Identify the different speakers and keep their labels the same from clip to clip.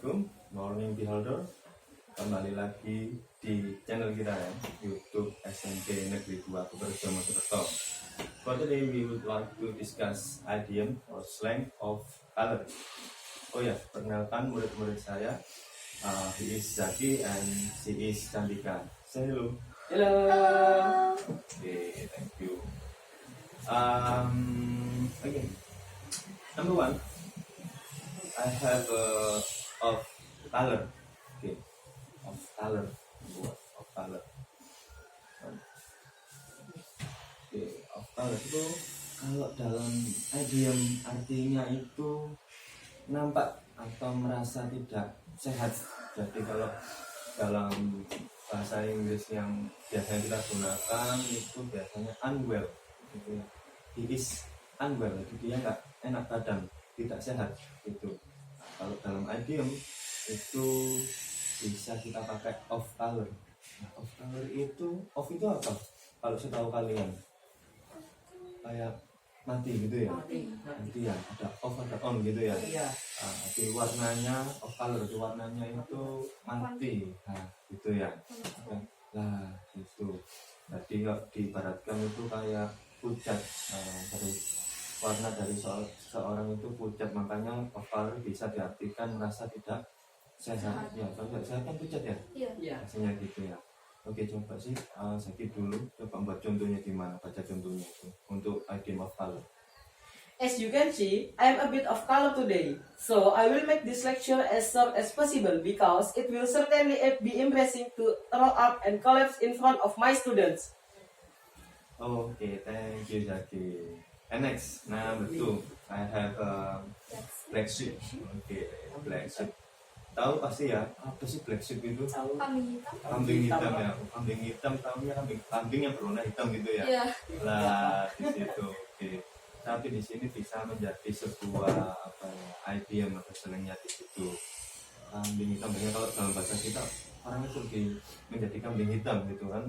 Speaker 1: Assalamualaikum, morning beholder. Kembali lagi di channel kita ya, YouTube SMP Negeri 2 Purworejo Mojokerto. For today we would like to discuss idiom or slang of color. Oh ya, perkenalkan murid-murid saya. He is Zaki and she is Cantika. Say hello.
Speaker 2: Hello.
Speaker 1: Okay, thank you. Okay. Number one, I have of color. Okay, of color. Of color. Okay, of color itu kalau dalam idiom artinya itu nampak atau merasa tidak sehat. Jadi kalau dalam bahasa Inggris yang biasanya kita gunakan itu biasanya unwell, gitu ya. He is unwell, jadi dia nggak enak badan, tidak sehat gitu. Kalau dalam idiom itu bisa kita pakai off color. Nah, off color itu apa? Kalau setahu kalian kayak mati gitu ya. Mati ya, ada off ada on gitu ya.
Speaker 2: Iya.
Speaker 1: Di warnanya off color, di warnanya itu mati. Nah, gitu ya. Nah, itu. Jadi diibaratkan itu kayak pucat, dari warna dari seorang itu pucat, makanya off color bisa diartikan merasa tidak sehat. Ya, kalau tidak sehat kan pucat ya.
Speaker 2: Iya.
Speaker 1: Rasanya gitu ya. Oke, coba sih sakit dulu, coba buat contohnya gimana, baca contohnya itu untuk idiom of color.
Speaker 2: As you can see, I am a bit of color today, so I will make this lecture as short as possible because it will certainly be embarrassing to roll up and collapse in front of my students.
Speaker 1: Okay, thank you Zaki. And next, number 2, I have black sheep. Okay, black sheep. Tahu pasti ya, apa sih black sheep itu?
Speaker 3: Kambing hitam.
Speaker 1: Kambing hitam ya, kambing hitam tahunya kambing yang berwarna hitam gitu ya.
Speaker 3: Iya.
Speaker 1: Lah di situ. Oke. Tapi di sini bisa menjadi sebuah idiom atau slangnya di situ. Kambing hitam, biasanya kalau dalam bahasa kita orang itu menjadi kambing hitam gitu kan,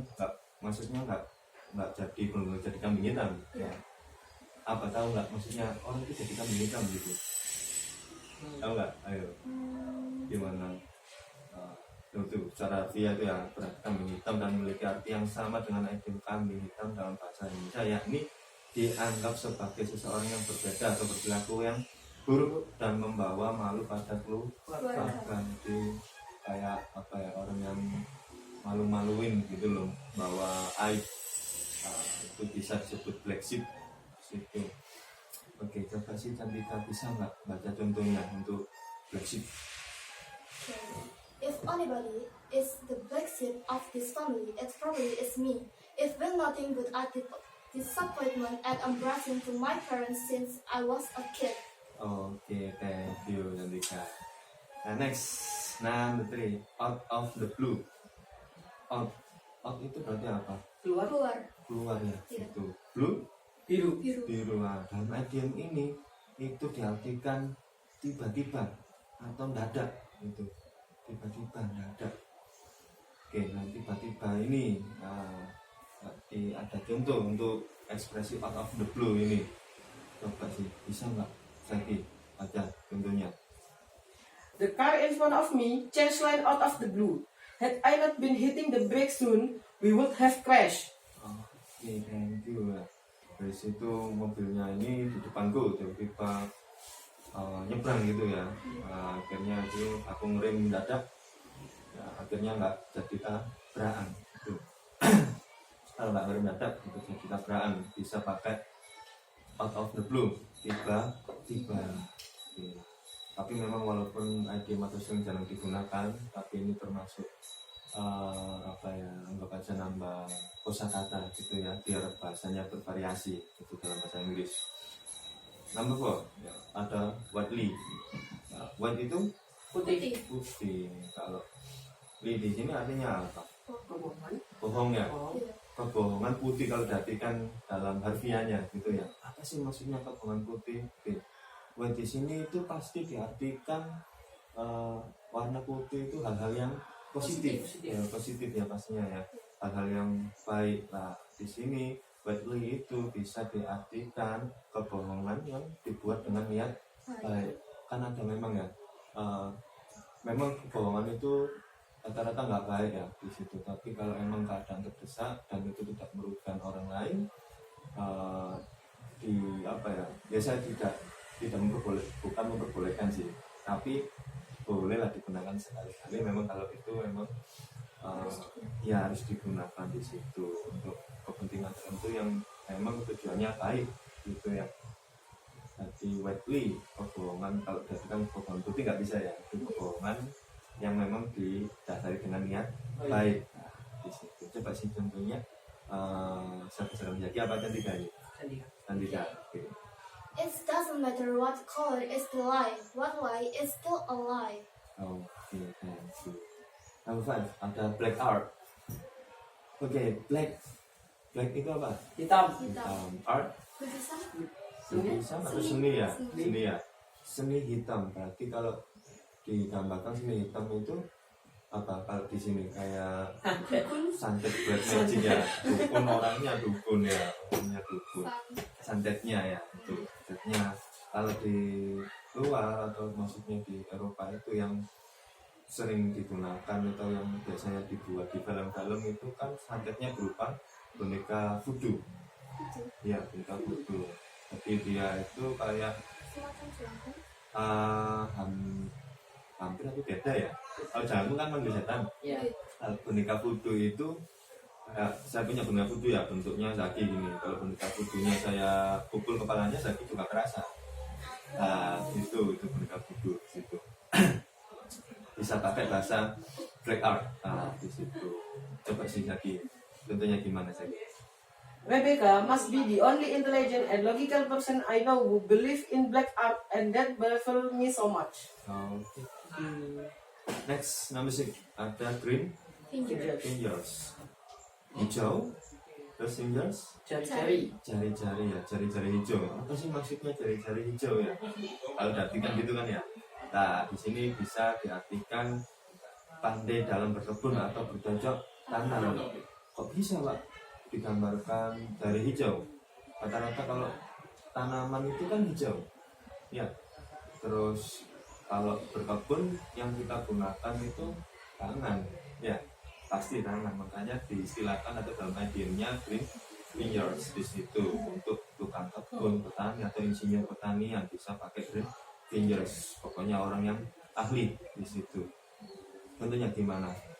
Speaker 1: maksudnya nggak jadi benar jadi kambing hitam. Ya. Apa tahu nggak maksudnya orang itu jadi kambing hitam gitu? Tahu nggak? Ayo. Gimana? Itu secara harfiah itu ya, berarti kambing hitam dan memiliki arti yang sama dengan idiom kambing hitam dalam bahasa Indonesia, yakni dianggap sebagai seseorang yang berbeda atau berperilaku yang buruk dan membawa malu pada keluarga. Jadi kayak orang yang malu-maluin gitu loh, bawa aib. Itu bisa disebut black sheep situ. Oke, coba sih Cantika bisa nggak baca contohnya untuk black sheep?
Speaker 3: If anybody is the black sheep of this family, it probably is me. It's been nothing but a disappointment and embarrassing to my parents since I was a kid.
Speaker 1: Okay, thank you Cantika. Next, number 3, out of the blue. Out itu berarti apa? Keluar ya.
Speaker 3: Iya.
Speaker 1: Itu blue
Speaker 2: Biru.
Speaker 1: biru. Nah, dalam idiom ini itu diartikan tiba-tiba atau mendadak gitu. Tiba-tiba mendadak. Oke, nah tiba-tiba ini ada contoh untuk ekspresi out of the blue ini. Coba sih, bisa nggak Zaki baca contohnya?
Speaker 2: The car in front of me changed lane out of the blue. Had I not been hitting the brake soon, we would have crashed.
Speaker 1: Oke, thank you. Dari situ mobilnya ini di depanku tiba-tiba nyebrang gitu ya. Akhirnya itu aku ngerem mendadak, ya, akhirnya nggak jadi tabrakan gitu. Kalau nggak ngerem mendadak itu jadi tabrakan, bisa pakai out of the blue, tiba-tiba. Oke. Tapi memang walaupun idiom atau slang jarang digunakan, tapi ini termasuk anggap aja nambah kosakata gitu ya, biar bahasanya bervariasi itu dalam bahasa Inggris. Number 4, ya, ada white. Nah, white itu
Speaker 2: Putih.
Speaker 1: putih. Kalau li di sini artinya apa?
Speaker 2: Kebohongan.
Speaker 1: Bohong ya.
Speaker 3: Iya.
Speaker 1: Kebohongan putih kalau diartikan dalam harfiahnya gitu ya. Apa sih maksudnya kebohongan putih? Oke. White di sini itu pasti diartikan warna putih itu hal-hal yang positif. Ya, positif ya pastinya ya, hal-hal yang baik. Nah, di sini whiteley itu bisa diartikan kebohongan yang dibuat dengan niat baik. Kan ada memang ya memang kebohongan itu rata-rata nggak baik ya di situ, tapi kalau emang keadaan terdesak dan itu tidak merugikan orang lain, eh, di apa ya, saya tidak bukan memperbolehkan sih, tapi bolehlah digunakan sekali-kali memang kalau itu memang eh, ya harus digunakan di situ untuk kepentingan tertentu yang memang tujuannya baik gitu ya. Jadi widely kebohongan, kalau dikatakan kebohongan putih nggak bisa ya, itu kebohongan yang memang didasari dengan niat baik. Nah, di situ coba sih contohnya, saya menjadi apa cantika ini? Cantika. Oke.
Speaker 3: It doesn't matter what color is the lie. What lie is still a lie.
Speaker 1: Oke, thank you. Number 5 ada black art. Oke, black itu apa?
Speaker 2: Hitam.
Speaker 1: Hitam. Art
Speaker 3: Lukisan?
Speaker 1: lukisan atau seni ya? Seni ya. Seni hitam. Berarti kalau digambarkan seni hitam itu apa? Kalau di sini kayak santet black magic ya. Dukun orangnya dukun ya. Orangnya dukun. Santetnya ya itu. Santetnya kalau di luar atau maksudnya di Eropa itu yang sering digunakan atau yang biasanya dibuat di film-film itu kan santetnya berupa boneka voodoo. Ya, boneka voodoo. Jadi dia itu kayak hampir atau beda ya. Kalau jamu kan manggil setan.
Speaker 2: Ya.
Speaker 1: Boneka voodoo itu saya punya boneka voodoo ya, bentuknya Zaki gini. Kalau boneka voodoonya saya pukul kepalanya, Zaki juga kerasa. Itu boneka voodoo situ. Bisa pakai bahasa black art di situ. Coba sih Zaki, contohnya gimana Zaki?
Speaker 2: Rebecca must be the only intelligent and logical person I know who believe in black art, and that baffles me so much.
Speaker 1: Oke. Next, number 6 ada green fingers. Hijau, terus fingers,
Speaker 2: Jari-jari.
Speaker 1: jari-jari ya, jari-jari hijau. Apa sih maksudnya jari-jari hijau ya? Kalau diartikan gitu kan ya. Nah, di sini bisa diartikan pandai dalam berkebun atau bercocok tanam. Kok bisa Pak digambarkan jari hijau? Rata-rata kalau tanaman itu kan hijau ya. Terus kalau berkebun yang kita gunakan itu tangan ya, pasti tangan. Makanya diistilahkan atau dalam idenya green fingers di situ untuk tukang kebun, petani atau insinyur petani yang bisa pakai green fingers. Pokoknya orang yang ahli di situ. Tentunya gimana